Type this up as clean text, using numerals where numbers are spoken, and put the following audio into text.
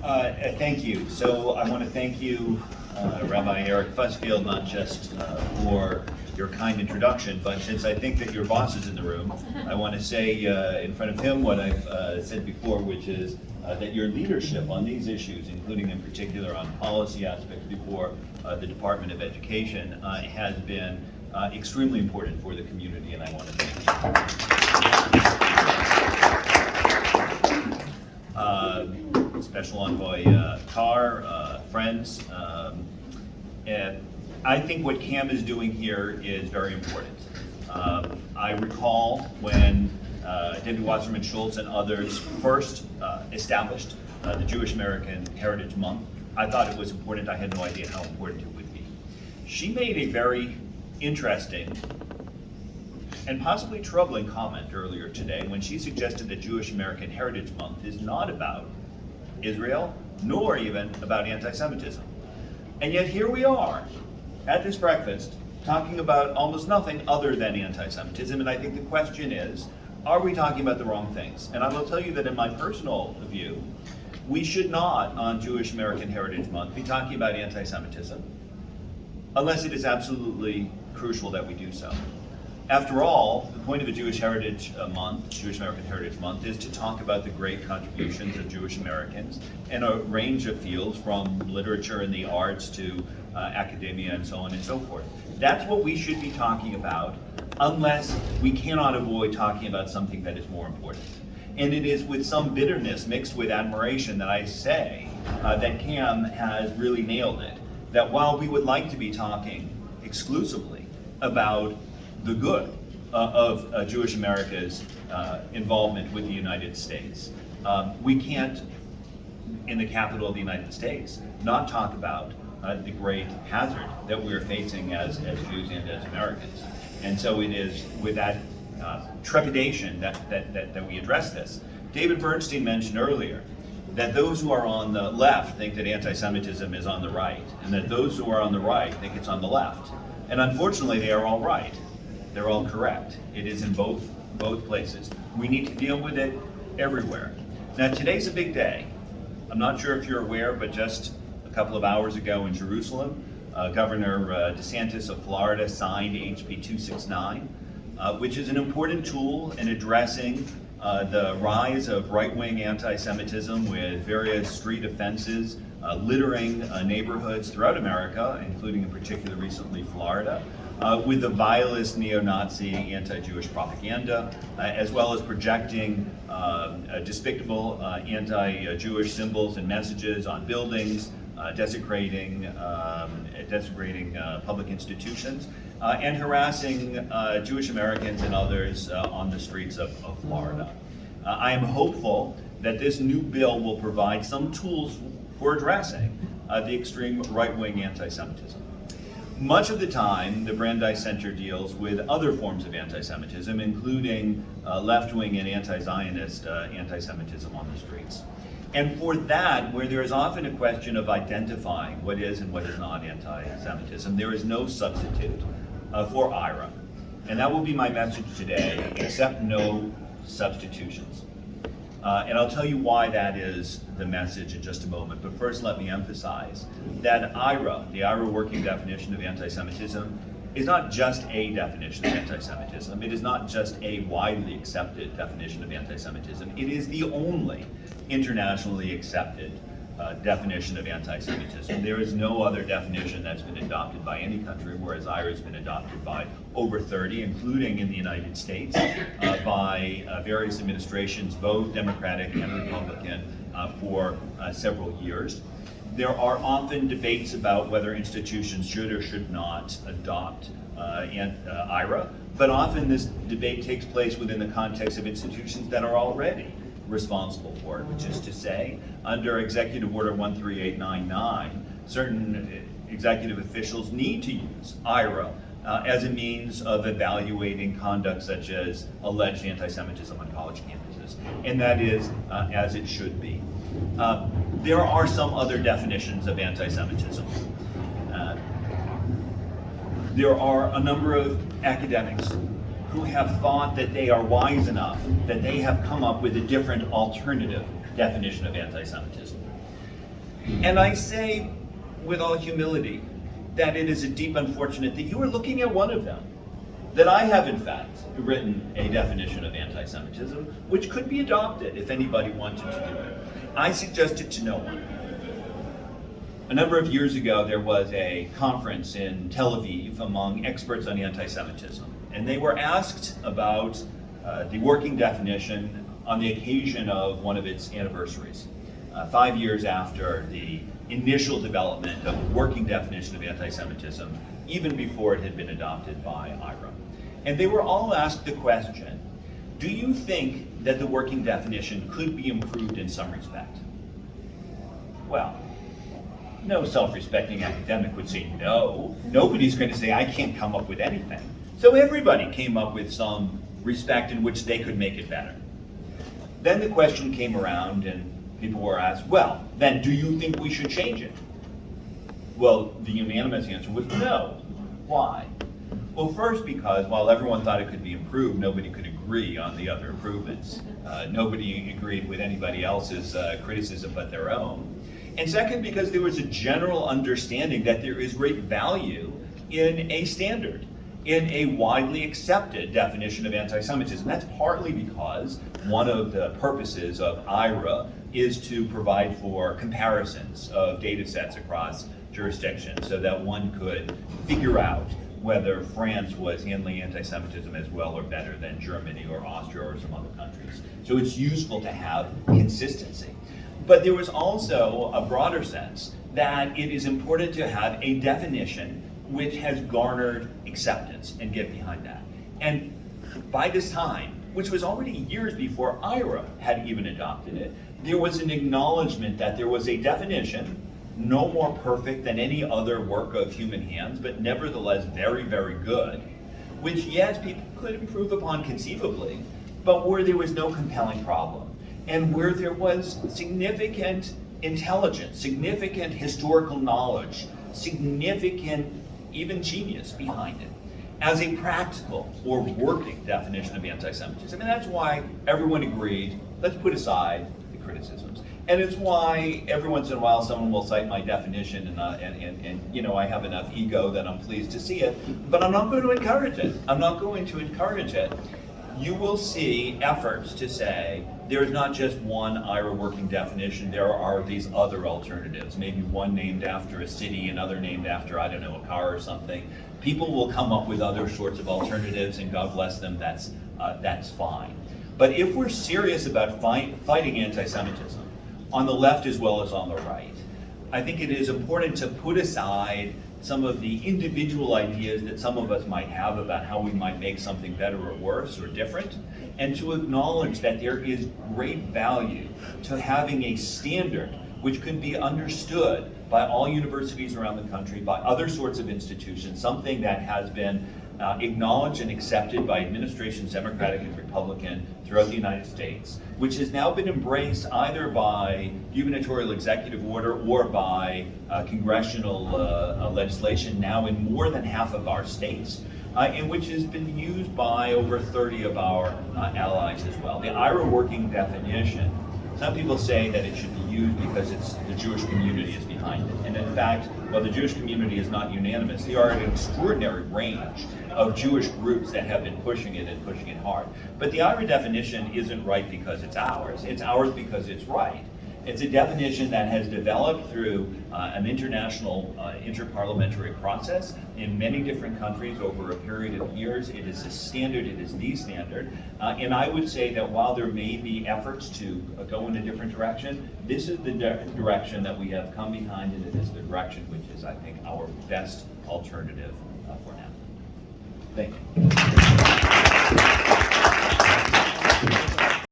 Thank you. So I want to thank you, Rabbi Eric Fussfield, not just for your kind introduction, but since I think that your boss is in the room, I want to say in front of him what I've said before, which is that your leadership on these issues, including in particular on policy aspects before the Department of Education, has been extremely important for the community, and I want to thank you. Special Envoy Carr, friends, and I think what CAM is doing here is very important. I recall when David Wasserman Schultz and others first established the Jewish American Heritage Month. I thought it was important. I had no idea how important it would be. She made a very interesting and possibly troubling comment earlier today when she suggested that Jewish American Heritage Month is not about Israel, nor even about anti-Semitism. And yet here we are at this breakfast talking about almost nothing other than anti-Semitism, and I think the question is, are we talking about the wrong things? And I will tell you that in my personal view, we should not, on Jewish American Heritage Month, be talking about anti-Semitism, unless it is absolutely crucial that we do so. After all, the point of a Jewish Heritage Month, Jewish American Heritage Month, is to talk about the great contributions of Jewish Americans in a range of fields, from literature and the arts to academia and so on and so forth. That's what we should be talking about, unless we cannot avoid talking about something that is more important. And it is with some bitterness mixed with admiration that I say that CAM has really nailed it. That while we would like to be talking exclusively about the good of Jewish America's involvement with the United States, we can't, in the capital of the United States, not talk about the great hazard that we're facing as Jews and as Americans. And so it is with that trepidation that we address this. David Bernstein mentioned earlier that those who are on the left think that anti-Semitism is on the right, and that those who are on the right think it's on the left. And unfortunately, they are all right. They're all correct. It is in both places. We need to deal with it everywhere. Now, today's a big day. I'm not sure if you're aware, but just a couple of hours ago in Jerusalem, Governor DeSantis of Florida signed HB 269, which is an important tool in addressing the rise of right-wing anti-Semitism with various street offenses littering neighborhoods throughout America, including in particular recently Florida, with the vilest neo-Nazi anti-Jewish propaganda, as well as projecting despicable anti-Jewish symbols and messages on buildings, desecrating public institutions, and harassing Jewish Americans and others on the streets of Florida. I am hopeful that this new bill will provide some tools for addressing the extreme right-wing anti-Semitism. Much of the time, the Brandeis Center deals with other forms of anti-Semitism, including left-wing and anti-Zionist anti-Semitism on the streets. And for that, where there is often a question of identifying what is and what is not anti-Semitism, there is no substitute for IHRA. And that will be my message today, accept no substitutions. And I'll tell you why that is the message in just a moment. But first, let me emphasize that IHRA, the IHRA working definition of anti-Semitism, is not just a definition of anti-Semitism. It is not just a widely accepted definition of anti-Semitism. It is the only internationally accepted definition of anti-Semitism. There is no other definition that's been adopted by any country, whereas IHRA has been adopted by over 30, including in the United States, by various administrations, both Democratic and Republican, for several years. There are often debates about whether institutions should or should not adopt IHRA, but often this debate takes place within the context of institutions that are already responsible for it, which is to say, under Executive Order 13899, certain executive officials need to use IHRA as a means of evaluating conduct such as alleged anti-Semitism on college campuses, and that is as it should be. There are some other definitions of anti-Semitism. There are a number of academics who have thought that they are wise enough that they have come up with a different alternative definition of anti-Semitism. And I say with all humility that it is a deep unfortunate that you are looking at one of them, that I have in fact written a definition of anti-Semitism, which could be adopted if anybody wanted to do it. I suggest it to no one. A number of years ago, there was a conference in Tel Aviv among experts on anti-Semitism, and they were asked about the working definition on the occasion of one of its anniversaries, 5 years after the initial development of a working definition of anti-Semitism, even before it had been adopted by IHRA. And they were all asked the question, do you think that the working definition could be improved in some respect? Well, no self-respecting academic would say no. Nobody's going to say, I can't come up with anything. So everybody came up with some respect in which they could make it better. Then the question came around and people were asked, well, then do you think we should change it? Well, the unanimous answer was no. Why? Well, first, because while everyone thought it could be improved, nobody could agree on the other improvements. Nobody agreed with anybody else's criticism but their own. And second, because there was a general understanding that there is great value in a standard, in a widely accepted definition of anti-Semitism. That's partly because one of the purposes of IHRA is to provide for comparisons of data sets across jurisdictions so that one could figure out whether France was handling anti-Semitism as well or better than Germany or Austria or some other countries. So it's useful to have consistency. But there was also a broader sense that it is important to have a definition which has garnered acceptance and get behind that. And by this time, which was already years before IHRA had even adopted it, there was an acknowledgement that there was a definition, no more perfect than any other work of human hands, but nevertheless very, very good, which yes, people could improve upon conceivably, but where there was no compelling problem, and where there was significant intelligence, significant historical knowledge, significant even genius behind it, as a practical or working definition of anti-Semitism. And that's why everyone agreed, let's put aside the criticisms. And it's why every once in a while someone will cite my definition and you know, I have enough ego that I'm pleased to see it, but I'm not going to encourage it. I'm not going to encourage it. You will see efforts to say there's not just one IHRA working definition, there are these other alternatives, maybe one named after a city, another named after, I don't know, a car or something. People will come up with other sorts of alternatives, and God bless them, that's fine. But if we're serious about fighting anti-Semitism, on the left as well as on the right, I think it is important to put aside some of the individual ideas that some of us might have about how we might make something better or worse or different, and to acknowledge that there is great value to having a standard which could be understood by all universities around the country, by other sorts of institutions, something that has been acknowledged and accepted by administrations, Democratic and Republican, throughout the United States, which has now been embraced either by gubernatorial executive order or by congressional legislation now in more than half of our states, and which has been used by over 30 of our allies as well. The IHRA working definition, some people say that it should be used because the Jewish community is behind it. And in fact, while the Jewish community is not unanimous, there are an extraordinary range of Jewish groups that have been pushing it and pushing it hard. But the IHRA definition isn't right because it's ours. It's ours because it's right. It's a definition that has developed through an international interparliamentary process in many different countries over a period of years. It is a standard, it is the standard. And I would say that while there may be efforts to go in a different direction, this is the direction that we have come behind, and it is the direction which is, I think, our best alternative for now. Thank you.